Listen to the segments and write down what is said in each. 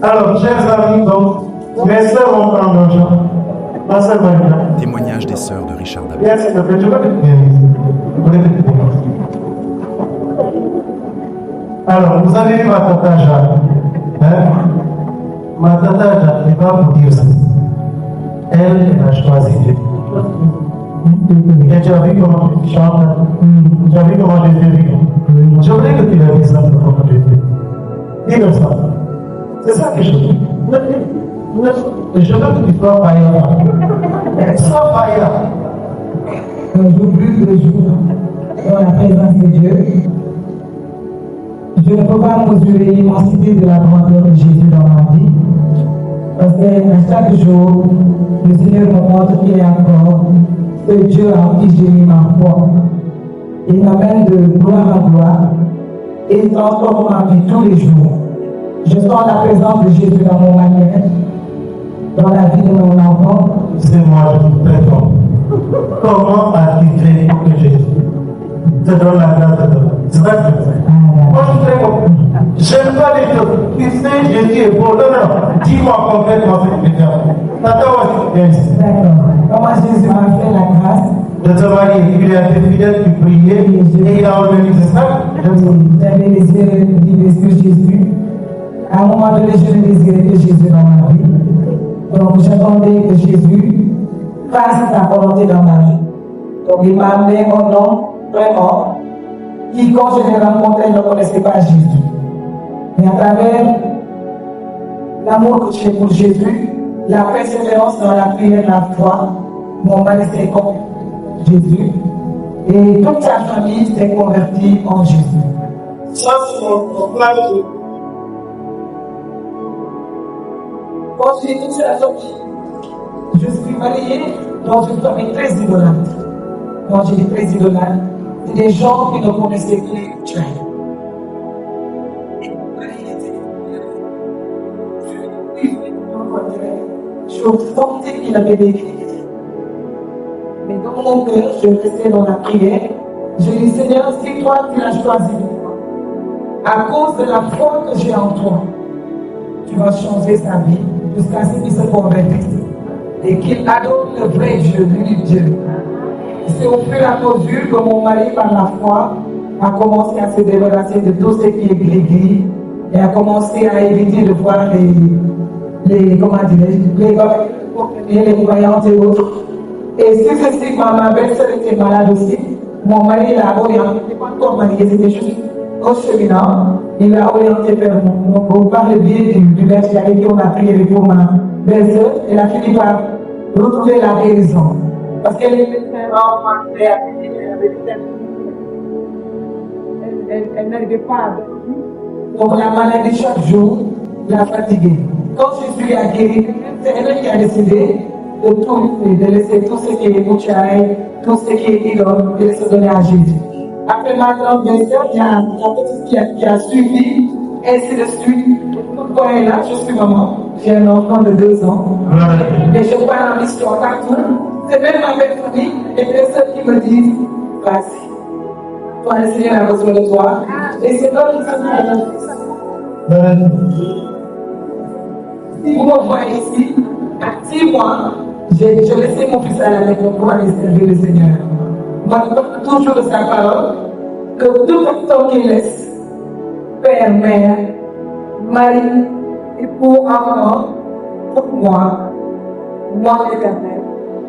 Alors, chers amis, donc, mes sœurs vont prendre l'argent. Ma sœur Marina. Témoignage des sœurs de Richard David. Viens, s'il te plaît, tu vas te bien. Alors, vous avez vu ma tata Jacques. Hein? Ma tata Jacques, elle va vous dire ça. Elle a choisi Dieu. Et tu as vu comment tu chantes? Tu as vu comment je t'ai vu? Je voudrais que tu le dises ça pour comment je t'ai vu. Dis-le ça. C'est ça que je veux. Je veux que tu sois païen. Sois païen. Un jour plus de jour dans la présence de Dieu. Je ne peux pas mesurer l'immensité de la grandeur de Jésus dans ma vie. Parce qu'à chaque jour, le Seigneur me montre qu'il est encore ce Dieu en qui j'ai mis ma foi. Il m'amène de gloire en gloire et il transforme ma vie tous les jours. Je sens la présence de Jésus dans mon mariage, dans la vie de mon enfant. C'est moi, je suis très fort. Comment as-tu fait pour que Jésus te donne la grâce de Dieu? C'est ça que je fais. Moi, je suis très fort. Je n'aime pas les choses. Tu sais, Jésus est beau. Non, non. Dis-moi concrètement ce que tu fais. Tata, tu viens ici. D'accord. Comment Jésus m'a fait la grâce De te marier. Il a été fidèle, tu priais, et il a organisé ça. J'avais désiré vivre ce Jésus. À un moment donné, je ne désirais que Jésus dans ma vie. Donc, j'attendais que Jésus fasse sa volonté dans ma vie. Donc, il m'a amené un homme, vraiment, qui, quand je l'ai rencontré, ne connaissait pas Jésus. Mais à travers l'amour que j'ai pour Jésus, la persévérance dans la prière, la foi, mon mari s'est converti en Jésus. Et toute sa famille s'est convertie en Jésus. Ça, c'est mon plan de. Quand je suis toute la famille, je suis mariée dans une famille très idolâtre. Quand je dis très idolâtre, c'est des gens qui ne connaissaient plus Dieu. Je sentais qu'il avait des crises. Mais dans mon cœur, je restais dans la prière. Je dis, Seigneur, si toi tu l'as choisi, à cause de la foi que j'ai en toi, tu vas changer sa vie jusqu'à ce qu'il se convertisse et qu'il adore le vrai Dieu, l'unique Dieu. C'est au fur et à mesure que mon mari, par la foi, a commencé à se débarrasser de tout ce qui est gris et a commencé à éviter de voir les croyantes et autres. Et successivement, ma belle-sœur était malade aussi. Mon mari l'a orienté, il n'était pas encore marié, c'était juste au cheminant. Il l'a orienté vers moi. Par le biais du verset avec qui on a prié pour ma belle-sœur, elle a fini par retrouver la guérison. Parce qu'elle était tellement malade, elle n'arrivait pas à dormir. Donc la maladie chaque jour l'a fatiguée. Quand Jésus a guéri, c'est elle qui a décidé de laisser tout ce qui est bouchaille, tout ce qui est idole, de se donner à Jésus. Après ma grande belle-sœur, il y a la petite qui a suivi, ainsi de suite. Pourquoi elle est là? Je suis maman. J'ai un enfant de 2 ans. Et je vois dans l'histoire partout. C'est même ma belle famille et les personnes qui me disent, vas-y. Toi, le Seigneur a besoin de toi. Et c'est notre Seigneur. Si vous me voyez ici, à 6 mois, j'ai laissé mon fils à la maison pour aller servir le Seigneur. Moi, je parle toujours de sa parole, que tout temps qu'il laisse, père, mère, mari, époux, enfant, pour moi l'Éternel,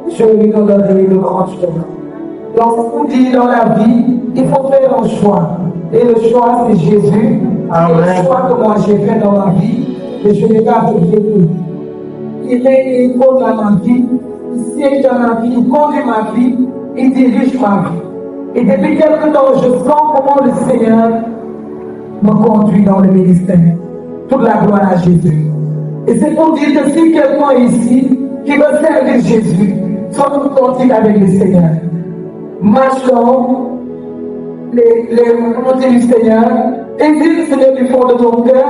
je lui donnerai le grand chemin. Donc, pour dire dans la vie, il faut faire un choix. Et le choix, c'est Jésus. Amen. Et le choix que moi j'ai fait dans ma vie, et je n'ai pas regretté. Il pose dans ma vie, il siège dans ma vie, il conduit ma vie, il dirige ma vie. Et depuis quelque temps, je sens comment le Seigneur me conduit dans le ministère. Toute la gloire à Jésus. Et c'est pour dire que si quelqu'un ici qui veut servir Jésus, soit nous conduire avec le Seigneur. Marchons les volontés du Seigneur, et dis le Seigneur du fond de ton cœur,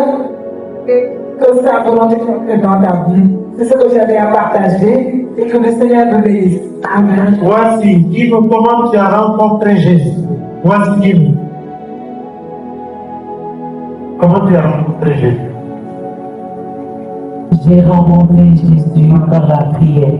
et que sa volonté soit faite dans ta vie. C'est ce que j'avais à partager, et que le Seigneur me bénisse. Amen. Voici, dis-moi comment tu as rencontré Jésus. Voici, dis-moi. Comment tu as rencontré Jésus? J'ai rencontré Jésus par la prière.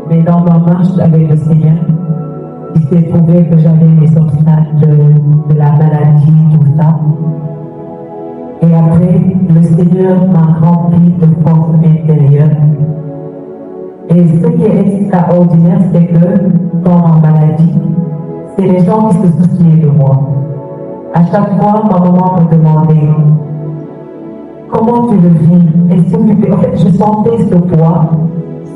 Mais dans ma marche avec le Seigneur, il s'est trouvé que j'avais les obstacles de la maladie, tout ça. Et après, le Seigneur m'a rempli de force intérieure. Et ce qui est extraordinaire, c'est que dans ma maladie, c'est les gens qui se souciaient de moi. À chaque fois, ma maman me demandait comment tu le vis. En fait, je sentais ce poids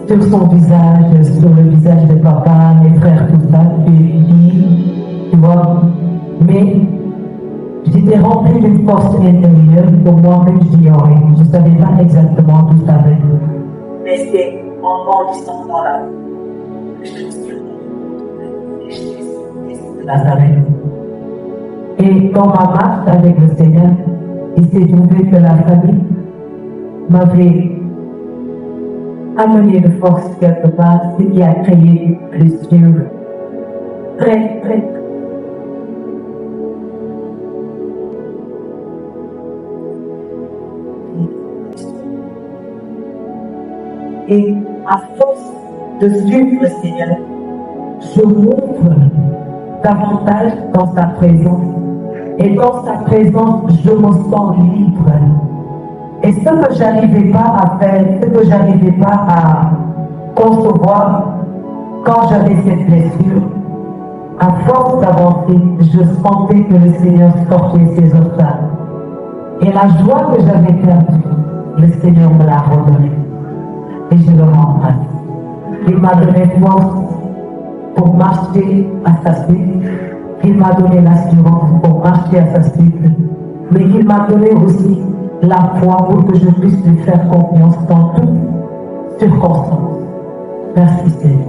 sur son visage, sur le visage de papa, mes frères, tout ça, tu vois. Mais j'étais remplie d'une force intérieure pour moi-même, j'ignorais. Je ne savais pas exactement d'où ça venait. Mais c'est en grandissant dans la Nazareth. Et dans ma marche avec le Seigneur, il s'est trouvé que la famille m'avait amené de force quelque part, ce qui a créé une blessure très, très. Et à force de suivre le Seigneur, je m'ouvre davantage dans sa présence. Et dans sa présence, je me sens libre. Et ce que j'arrivais pas à faire, ce que j'arrivais pas à concevoir quand j'avais cette blessure, à force d'avancer, je sentais que le Seigneur sortait ses obstacles. Et la joie que j'avais perdue, le Seigneur me l'a redonnée. Et je le remplace. Il m'a donné force pour marcher à sa suite. Il m'a donné l'assurance pour marcher à sa suite. Mais il m'a donné aussi la foi pour que je puisse lui faire confiance dans toute circonstance. Merci Seigneur.